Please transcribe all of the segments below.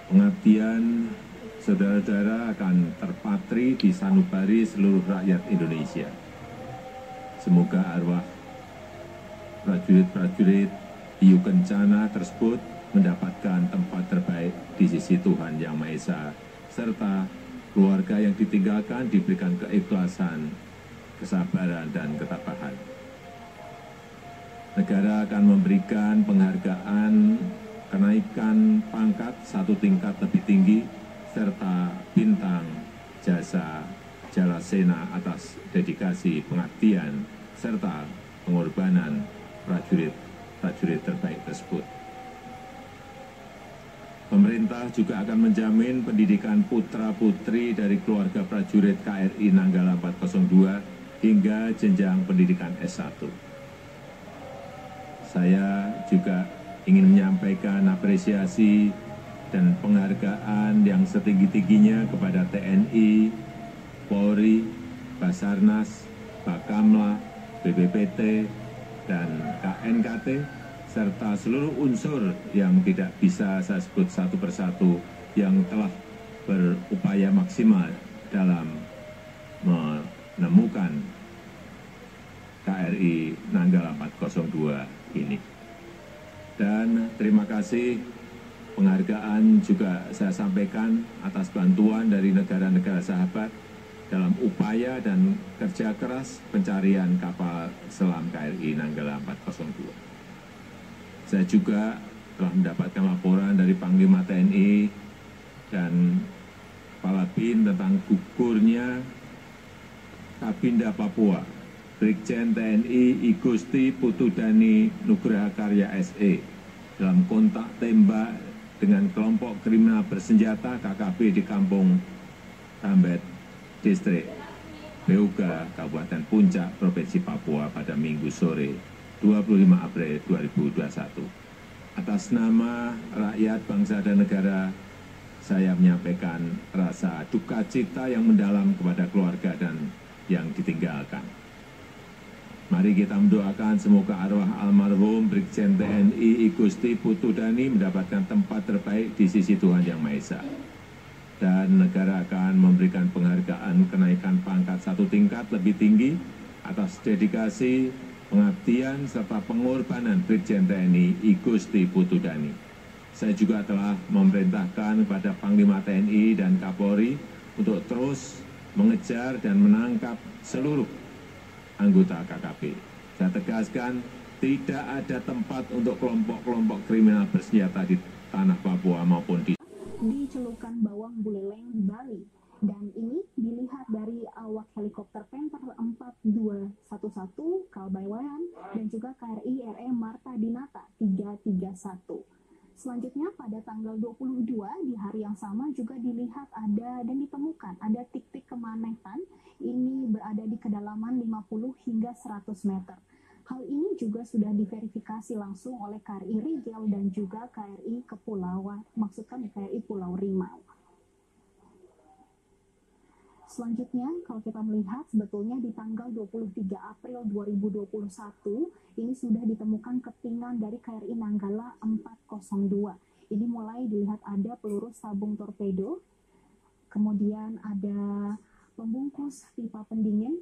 pengabdian saudara-saudara akan terpatri di sanubari seluruh rakyat Indonesia. Semoga arwah prajurit-prajurit Hiu Kencana tersebut mendapatkan tempat terbaik di sisi Tuhan Yang Maha Esa, serta keluarga yang ditinggalkan diberikan keikhlasan, kesabaran, dan ketabahan. Negara akan memberikan penghargaan kenaikan pangkat 1 tingkat lebih tinggi, serta bintang jasa Jalasena atas dedikasi pengabdian, serta pengorbanan prajurit-prajurit terbaik tersebut. Pemerintah juga akan menjamin pendidikan putra-putri dari keluarga prajurit KRI Nanggala 402 hingga jenjang pendidikan S1. Saya juga ingin menyampaikan apresiasi dan penghargaan yang setinggi-tingginya kepada TNI, Polri, Basarnas, Bakamla, BPPT, dan KNKT, serta seluruh unsur yang tidak bisa saya sebut satu persatu yang telah berupaya maksimal dalam menemukan KRI Nanggala 402 ini. Dan terima kasih penghargaan juga saya sampaikan atas bantuan dari negara-negara sahabat dalam upaya dan kerja keras pencarian kapal selam KRI Nanggala 402. Saya juga telah mendapatkan laporan dari Panglima TNI dan Kepala BIN tentang gugurnya Kabinda Papua, Brigjen TNI Igusti Putudani Nugraha Karya SE dalam kontak tembak dengan kelompok kriminal bersenjata KKB di Kampung Tambet, Distrik Beuga, Kabupaten Puncak, Provinsi Papua pada Minggu sore 25 April 2021. Atas nama rakyat, bangsa, dan negara, saya menyampaikan rasa duka cita yang mendalam kepada keluarga dan yang ditinggalkan. Mari kita mendoakan semoga arwah almarhum Brigjen TNI Igusti Putudani mendapatkan tempat terbaik di sisi Tuhan Yang Maha Esa. Dan negara akan memberikan penghargaan kenaikan pangkat 1 tingkat lebih tinggi atas dedikasi, pengabdian, serta pengorbanan Brigjen TNI Igusti Putudani. Saya juga telah memerintahkan kepada Panglima TNI dan Kapolri untuk terus mengejar dan menangkap seluruh anggota KKB. Saya tegaskan, tidak ada tempat untuk kelompok-kelompok kriminal bersenjata di tanah Papua maupun di Celukan Bawang Buleleng di Bali. Dan ini dilihat dari awak helikopter Panther 4211 Kalbaywayan dan juga KRI RE Marta Dinata 331. Selanjutnya pada tanggal 22 di hari yang sama juga dilihat ada dan ditemukan ada tik-tik kemanetan, ini berada di kedalaman 50 hingga 100 meter. Hal ini juga sudah diverifikasi langsung oleh KRI Rigel dan juga KRI Kepulauan, maksudnya KRI Pulau Rimau. Selanjutnya, kalau kita melihat sebetulnya di tanggal 23 April 2021, ini sudah ditemukan kepingan dari KRI Nanggala 402. Ini mulai dilihat ada peluru sabung torpedo, kemudian ada pembungkus pipa pendingin,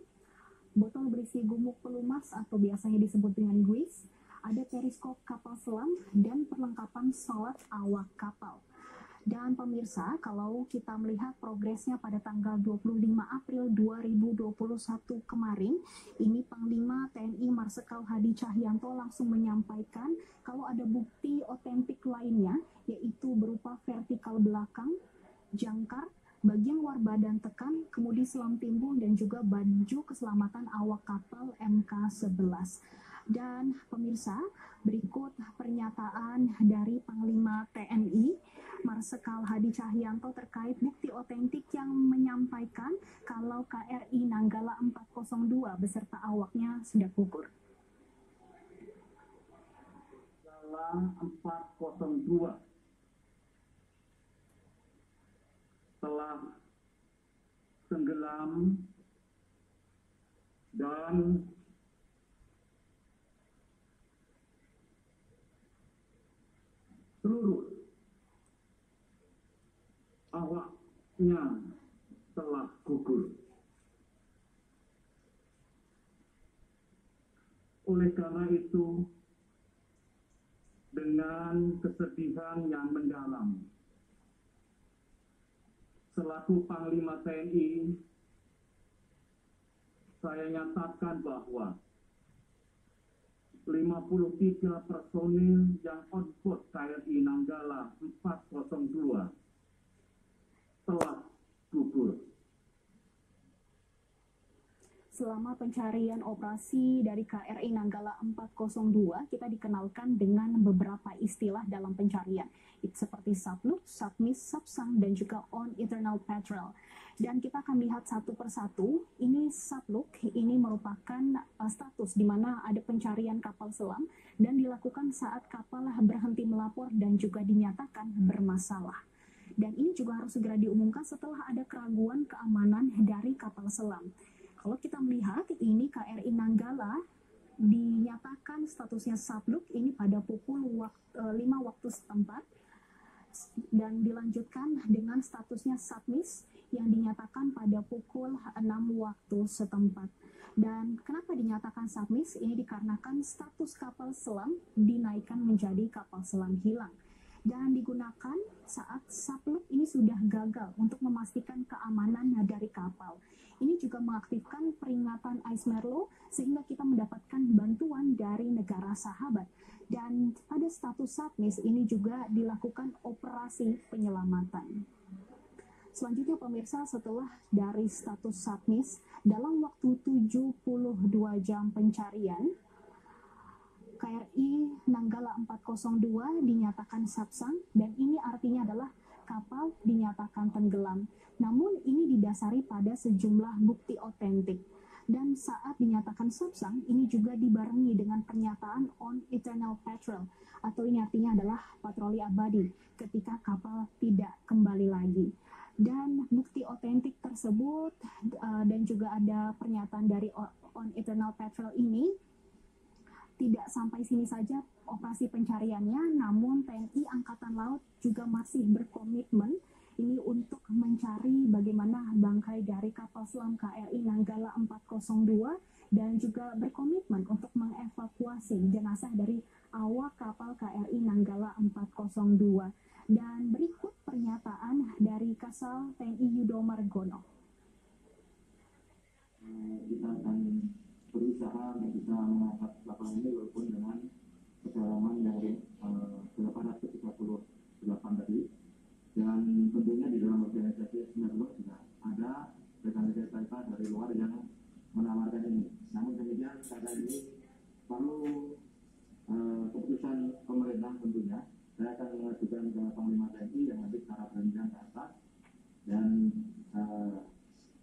botol berisi gumuk pelumas atau biasanya disebut dengan guis, ada periskop kapal selam, dan perlengkapan sholat awak kapal. Dan pemirsa, kalau kita melihat progresnya pada tanggal 25 April 2021 kemarin, ini Panglima TNI Marsikal Hadi Cahyanto langsung menyampaikan kalau ada bukti otentik lainnya, yaitu berupa vertikal belakang, jangkar, bagian luar badan tekan, kemudi selam timbun, dan juga baju keselamatan awak kapal MK11. Dan pemirsa, berikut pernyataan dari Panglima TNI Marsikal Hadi Cahyanto terkait bukti otentik yang menyampaikan kalau KRI Nanggala 402 beserta awaknya sudah gugur. Nanggala 402 telah tenggelam dan seluruh telah gugur. Oleh karena itu, dengan kesedihan yang mendalam, selaku Panglima TNI, saya nyatakan bahwa 53 personil yang on board KRI Nanggala 402 telah gugur. Selama pencarian operasi dari KRI Nanggala 402, kita dikenalkan dengan beberapa istilah dalam pencarian, seperti sublook, submiss, subsunk, dan juga on internal patrol. Dan kita akan lihat satu persatu. Ini sublook, ini merupakan status di mana ada pencarian kapal selam dan dilakukan saat kapal berhenti melapor dan juga dinyatakan bermasalah. Dan ini juga harus segera diumumkan setelah ada keraguan keamanan dari kapal selam. Kalau kita melihat ini KRI Nanggala dinyatakan statusnya sublook ini pada pukul 5 waktu setempat dan dilanjutkan dengan statusnya submiss yang dinyatakan pada pukul 6 waktu setempat. Dan kenapa dinyatakan submiss? Ini dikarenakan status kapal selam dinaikkan menjadi kapal selam hilang dan digunakan saat sublook ini sudah gagal untuk memastikan keamanan dari kapal. Ini juga mengaktifkan peringatan Ice Merlo sehingga kita mendapatkan bantuan dari negara sahabat. Dan pada status submiss ini juga dilakukan operasi penyelamatan. Selanjutnya pemirsa, setelah dari status submiss dalam waktu 72 jam pencarian, KRI Nanggala 402 dinyatakan subsunk dan ini artinya adalah kapal dinyatakan tenggelam. Namun ini didasari pada sejumlah bukti otentik. Dan saat dinyatakan subsunk, ini juga dibarengi dengan pernyataan on eternal patrol, atau ini artinya adalah patroli abadi ketika kapal tidak kembali lagi. Dan bukti otentik tersebut dan juga ada pernyataan dari on eternal patrol ini tidak sampai sini saja operasi pencariannya, namun TNI Angkatan Laut juga masih berkomitmen ini untuk mencari bagaimana bangkai dari kapal selam KRI Nanggala 402 dan juga berkomitmen untuk mengevakuasi jenazah dari awak kapal KRI Nanggala 402. Dan berikut pernyataan dari Kasal TNI Yudo Margono. Kita akan berusaha untuk bisa mengangkat kapal ini walaupun dengan kedalaman dari 838 tadi. Dan tentunya di dalam organisasi Merlo juga ada rekan-rekan kita dari luar yang menawarkan ini. Namun demikian karena ini perlu keputusan pemerintah tentunya, saya akan mengajukan ke Panglima TNI yang nanti secara berjenjang ke atas dan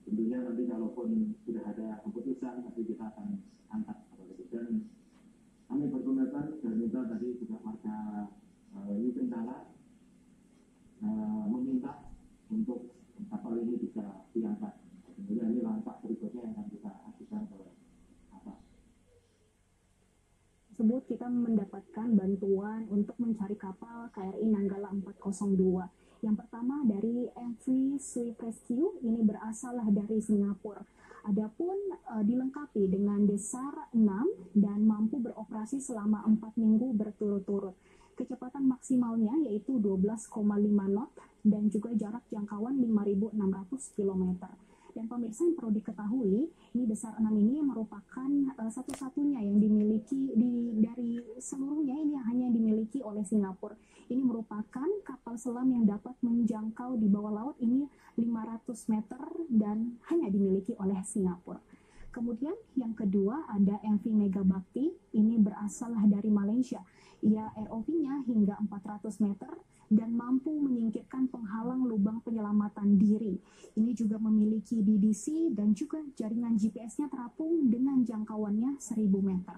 tentunya nanti kalaupun sudah ada keputusan nanti kita akan angkat dan kami berkomitmen dan minta tadi juga warga Yukendala meminta untuk kapal ini bisa diangkat. Kemudian ini langkah berikutnya yang akan kita ajukan ke atas. Tersebut kita mendapatkan bantuan untuk mencari kapal KRI Nanggala 402. Yang pertama dari MV Swift Rescue, ini berasal dari Singapura. Adapun dilengkapi dengan Desar 6 dan mampu beroperasi selama 4 minggu berturut-turut. Kecepatan maksimalnya yaitu 12,5 knot dan juga jarak jangkauan 5.600 km. Dan pemirsa yang perlu diketahui, ini Desar 6 ini merupakan satu-satunya yang dimiliki dari seluruhnya ini hanya dimiliki oleh Singapura. Ini merupakan kapal selam yang dapat menjangkau di bawah laut ini 500 meter dan hanya dimiliki oleh Singapura. Kemudian yang kedua ada MV Megabakti, ini berasal dari Malaysia. Ia ROV-nya hingga 400 meter dan mampu menyingkirkan penghalang lubang penyelamatan diri. Ini juga memiliki DDC dan juga jaringan GPS-nya terapung dengan jangkauannya 1000 meter.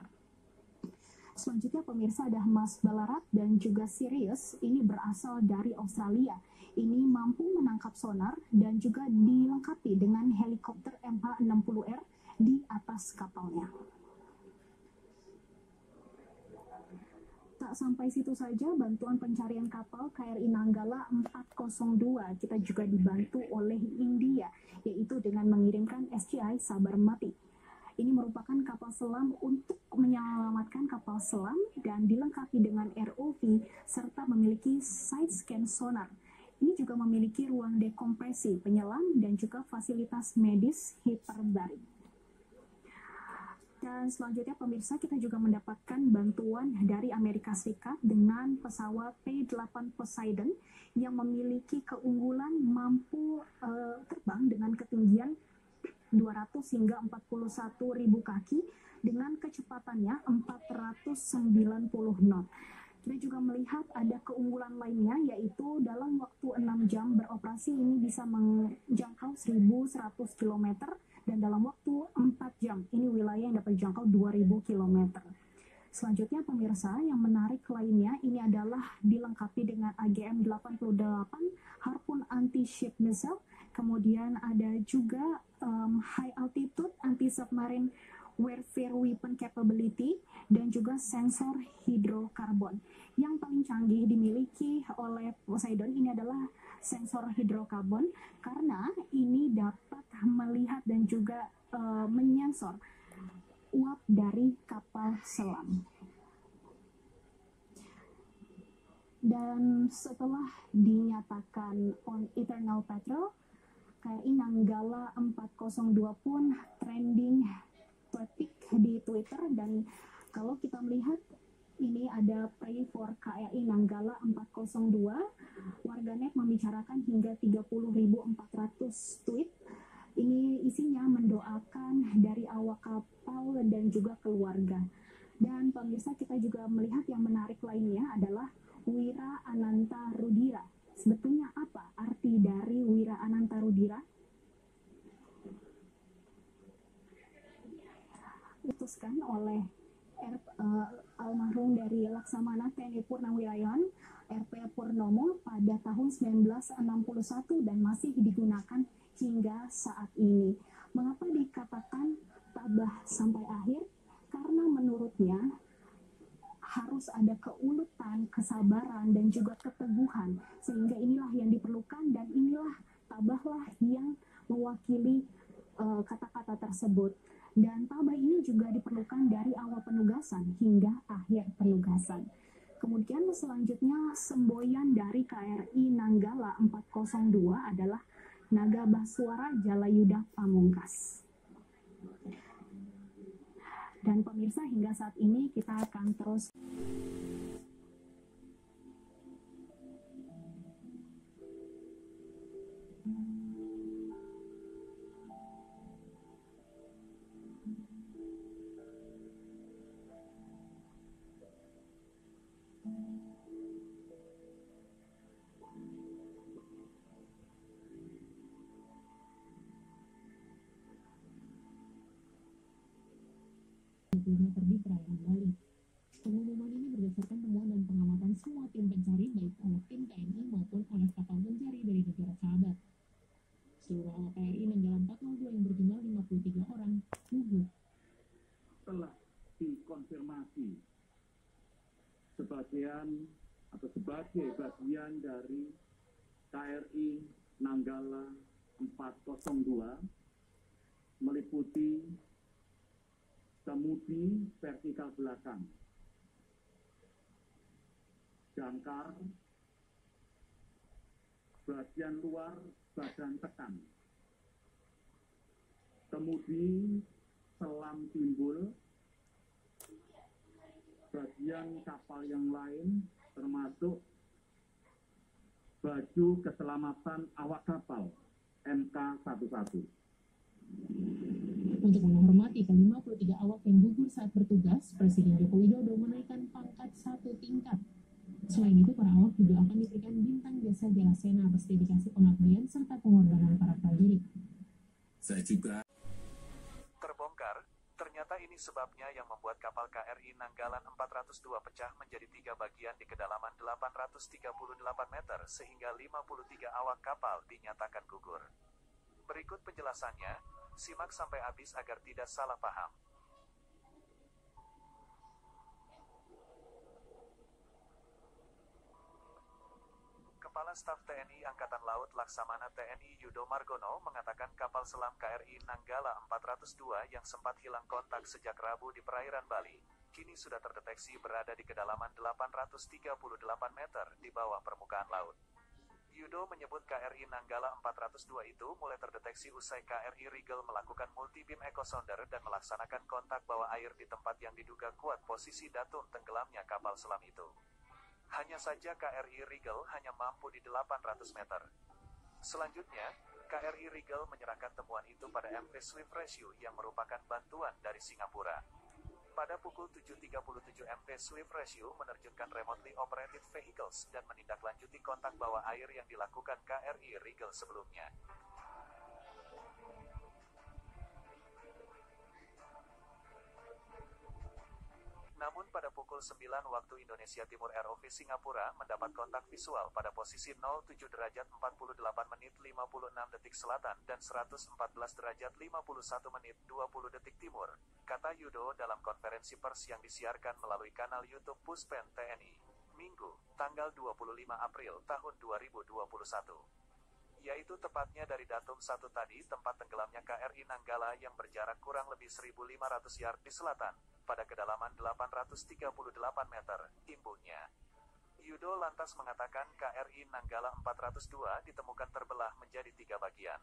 Selanjutnya pemirsa ada Mas Ballarat dan juga Sirius, ini berasal dari Australia. Ini mampu menangkap sonar dan juga dilengkapi dengan helikopter MH-60R di atas kapalnya. Tak Tak sampai situ saja, bantuan pencarian kapal KRI Nanggala 402 kita juga dibantu oleh India, yaitu dengan mengirimkan SCI Sabarmati. Ini merupakan kapal selam untuk menyelamatkan kapal selam dan dilengkapi dengan ROV serta memiliki side scan sonar. Ini juga memiliki ruang dekompresi penyelam dan juga fasilitas medis hiperbarik. Dan selanjutnya pemirsa, kita juga mendapatkan bantuan dari Amerika Serikat dengan pesawat P-8 Poseidon yang memiliki keunggulan mampu terbang dengan ketinggian 200 hingga 41.000 kaki dengan kecepatannya 490 knot. Kita juga melihat ada keunggulan lainnya, yaitu dalam waktu 6 jam beroperasi ini bisa menjangkau 1.100 km dan dalam waktu 4 jam ini wilayah yang dapat dijangkau 2.000 km. Selanjutnya pemirsa, yang menarik lainnya ini adalah dilengkapi dengan AGM-88 Harpoon anti-ship missile, kemudian ada juga high altitude anti-submarine warfare weapon capability, dan juga sensor hidrokarbon. Yang paling canggih dimiliki oleh Poseidon ini adalah sensor hidrokarbon, karena ini dapat melihat dan juga menyensor uap dari kapal selam. Dan setelah dinyatakan on eternal patrol, KRI Nanggala 402 pun trending topik di Twitter, dan kalau kita melihat ini ada pray for KRI Nanggala 402, warganet membicarakan hingga 30.400 tweet. Ini isinya mendoakan dari awak kapal dan juga keluarga. Dan pemirsa, kita juga melihat yang menarik lainnya adalah Wira Ananta Rudira. Sebetulnya apa arti dari Wira Ananta Rudira? Diputuskan oleh almarhum dari Laksamana TNI Purnawirawan RP Purnomo pada tahun 1961 dan masih digunakan hingga saat ini. Mengapa dikatakan tabah sampai akhir? Karena menurutnya harus ada keuletan, kesabaran, dan juga keteguhan, sehingga inilah yang diperlukan dan inilah tabahlah yang mewakili kata-kata tersebut. Dan tabah ini juga diperlukan dari awal penugasan hingga akhir penugasan. Kemudian selanjutnya semboyan dari KRI Nanggala 402 adalah Naga Baswara Jalayuda Pamungkas. Dan pemirsa, hingga saat ini kita akan terus di perairan Bali. Pengumuman ini berdasarkan temuan dan pengamatan semua tim pencari, baik oleh tim TNI maupun oleh kapal pencari dari negara sahabat. Seluruh awak KRI Nanggala 402 yang berjumlah 53 orang gugur. Telah dikonfirmasi sebagai bagian dari KRI Nanggala 402 meliputi kemudi vertikal belakang, jangkar, bagian luar badan tekan, kemudi selam timbul, bagian kapal yang lain termasuk baju keselamatan awak kapal MK11. Untuk menghormati ke-53 awak yang gugur saat bertugas, Presiden Joko Widodo menaikkan pangkat 1 tingkat. Selain itu, para awak juga akan diberikan bintang jasa Jalasena atas dedikasi pengabdian serta pengorbanan para prajurit. Saya juga Terbongkar, ternyata ini sebabnya yang membuat kapal KRI Nanggala 402 pecah menjadi 3 bagian di kedalaman 838 meter sehingga 53 awak kapal dinyatakan gugur. Berikut penjelasannya, simak sampai habis agar tidak salah paham. Staf TNI Angkatan Laut Laksamana TNI Yudo Margono mengatakan kapal selam KRI Nanggala 402 yang sempat hilang kontak sejak Rabu di perairan Bali, kini sudah terdeteksi berada di kedalaman 838 meter di bawah permukaan laut. Yudo menyebut KRI Nanggala 402 itu mulai terdeteksi usai KRI Rigel melakukan multi-beam echo sounder dan melaksanakan kontak bawah air di tempat yang diduga kuat posisi datum tenggelamnya kapal selam itu. Hanya saja KRI Rigel hanya mampu di 800 meter. Selanjutnya, KRI Rigel menyerahkan temuan itu pada MV Swift Rescue yang merupakan bantuan dari Singapura. Pada pukul 7.37 MV Swift Rescue menerjunkan remotely operated vehicles dan menindaklanjuti kontak bawah air yang dilakukan KRI Rigel sebelumnya. Namun pada pukul 9 waktu Indonesia Timur ROV Singapura mendapat kontak visual pada posisi 07 derajat 48 menit 56 detik selatan dan 114 derajat 51 menit 20 detik timur, kata Yudo dalam konferensi pers yang disiarkan melalui kanal YouTube Puspen TNI, Minggu, tanggal 25 April tahun 2021. Yaitu tepatnya dari datum 1 tadi tempat tenggelamnya KRI Nanggala yang berjarak kurang lebih 1.500 yard di selatan, pada kedalaman 838 meter, imbuhnya. Yudo lantas mengatakan KRI Nanggala 402 ditemukan terbelah menjadi 3 bagian.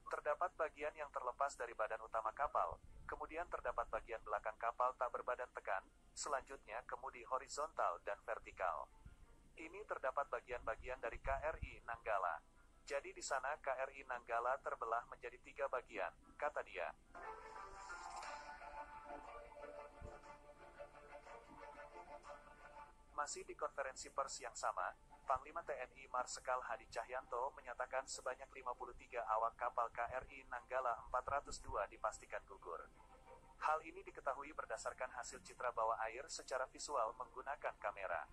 Terdapat bagian yang terlepas dari badan utama kapal, kemudian terdapat bagian belakang kapal tak berbadan tekan, selanjutnya kemudi horizontal dan vertikal. Ini terdapat bagian-bagian dari KRI Nanggala. Jadi di sana KRI Nanggala terbelah menjadi 3 bagian, kata dia. Masih di konferensi pers yang sama, Panglima TNI Marsikal Hadi Cahyanto menyatakan sebanyak 53 awak kapal KRI Nanggala 402 dipastikan gugur. Hal ini diketahui berdasarkan hasil citra bawah air secara visual menggunakan kamera.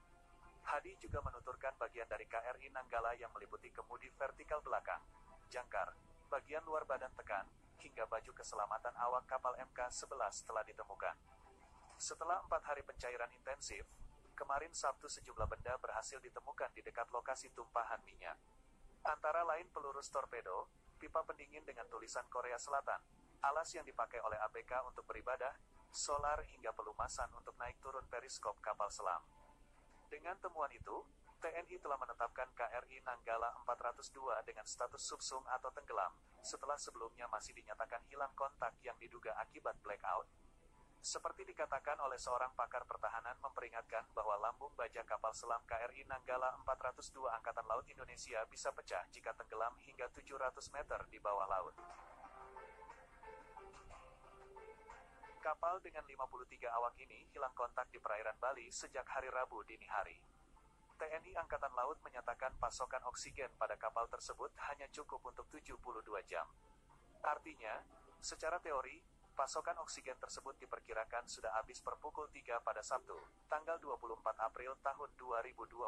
Hadi juga menuturkan bagian dari KRI Nanggala yang meliputi kemudi vertikal belakang, jangkar, bagian luar badan tekan, hingga baju keselamatan awak kapal MK-11 telah ditemukan. Setelah 4 hari pencairan intensif, kemarin Sabtu sejumlah benda berhasil ditemukan di dekat lokasi tumpahan minyak. Antara lain peluru torpedo, pipa pendingin dengan tulisan Korea Selatan, alas yang dipakai oleh ABK untuk beribadah, solar hingga pelumasan untuk naik turun periskop kapal selam. Dengan temuan itu, TNI telah menetapkan KRI Nanggala 402 dengan status subsum atau tenggelam, setelah sebelumnya masih dinyatakan hilang kontak yang diduga akibat blackout. Seperti dikatakan oleh seorang pakar pertahanan memperingatkan bahwa lambung baja kapal selam KRI Nanggala 402 Angkatan Laut Indonesia bisa pecah jika tenggelam hingga 700 meter di bawah laut. Kapal dengan 53 awak ini hilang kontak di perairan Bali sejak hari Rabu dini hari. TNI Angkatan Laut menyatakan pasokan oksigen pada kapal tersebut hanya cukup untuk 72 jam. Artinya, secara teori, pasokan oksigen tersebut diperkirakan sudah habis per pukul 3 pada Sabtu, tanggal 24 April tahun 2021.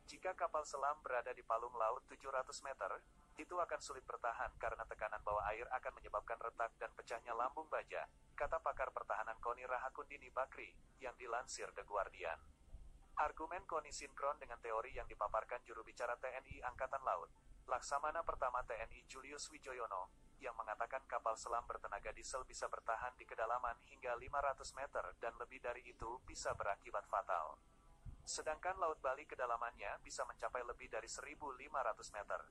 Jika kapal selam berada di palung laut 700 meter, itu akan sulit bertahan karena tekanan bawah air akan menyebabkan retak dan pecahnya lambung baja, kata pakar pertahanan KONI Rahakundini Bakri, yang dilansir The Guardian. Argumen KONI sinkron dengan teori yang dipaparkan juru bicara TNI Angkatan Laut, Laksamana Pertama TNI Julius Wijoyono, yang mengatakan kapal selam bertenaga diesel bisa bertahan di kedalaman hingga 500 meter dan lebih dari itu bisa berakibat fatal. Sedangkan Laut Bali kedalamannya bisa mencapai lebih dari 1.500 meter.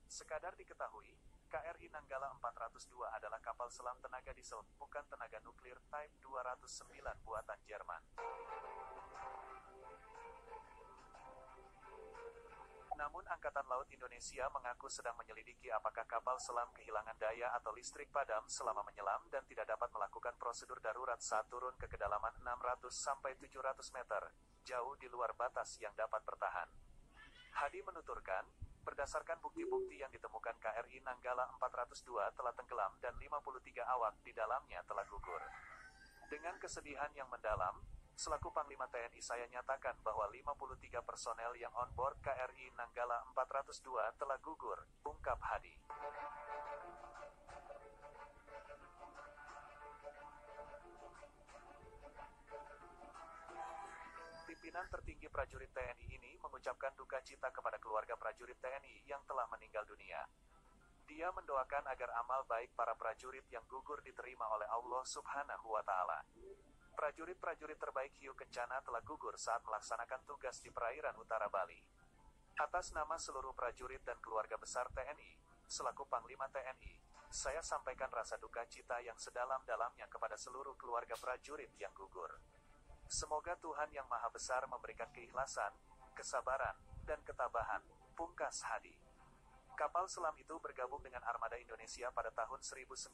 Sekadar diketahui, KRI Nanggala 402 adalah kapal selam tenaga diesel, bukan tenaga nuklir Type 209 buatan Jerman. Namun Angkatan Laut Indonesia mengaku sedang menyelidiki apakah kapal selam kehilangan daya atau listrik padam selama menyelam dan tidak dapat melakukan prosedur darurat saat turun ke kedalaman 600-700 meter, jauh di luar batas yang dapat bertahan. Hadi menuturkan, berdasarkan bukti-bukti yang ditemukan KRI Nanggala 402 telah tenggelam dan 53 awak di dalamnya telah gugur. Dengan kesedihan yang mendalam, selaku Panglima TNI saya nyatakan bahwa 53 personel yang on board KRI Nanggala 402 telah gugur, ungkap Hadi. Pimpinan tertinggi prajurit TNI ini mengucapkan duka cita kepada keluarga prajurit TNI yang telah meninggal dunia. Dia mendoakan agar amal baik para prajurit yang gugur diterima oleh Allah Subhanahu wa Ta'ala. Prajurit-prajurit terbaik Hiu Kencana telah gugur saat melaksanakan tugas di perairan utara Bali. Atas nama seluruh prajurit dan keluarga besar TNI, selaku Panglima TNI, saya sampaikan rasa duka cita yang sedalam-dalamnya kepada seluruh keluarga prajurit yang gugur. Semoga Tuhan Yang Maha Besar memberikan keikhlasan, kesabaran, dan ketabahan. Pungkas Hadi. Kapal selam itu bergabung dengan armada Indonesia pada tahun 1981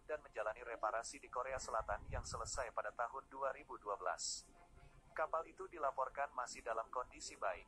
dan menjalani reparasi di Korea Selatan yang selesai pada tahun 2012. Kapal itu dilaporkan masih dalam kondisi baik.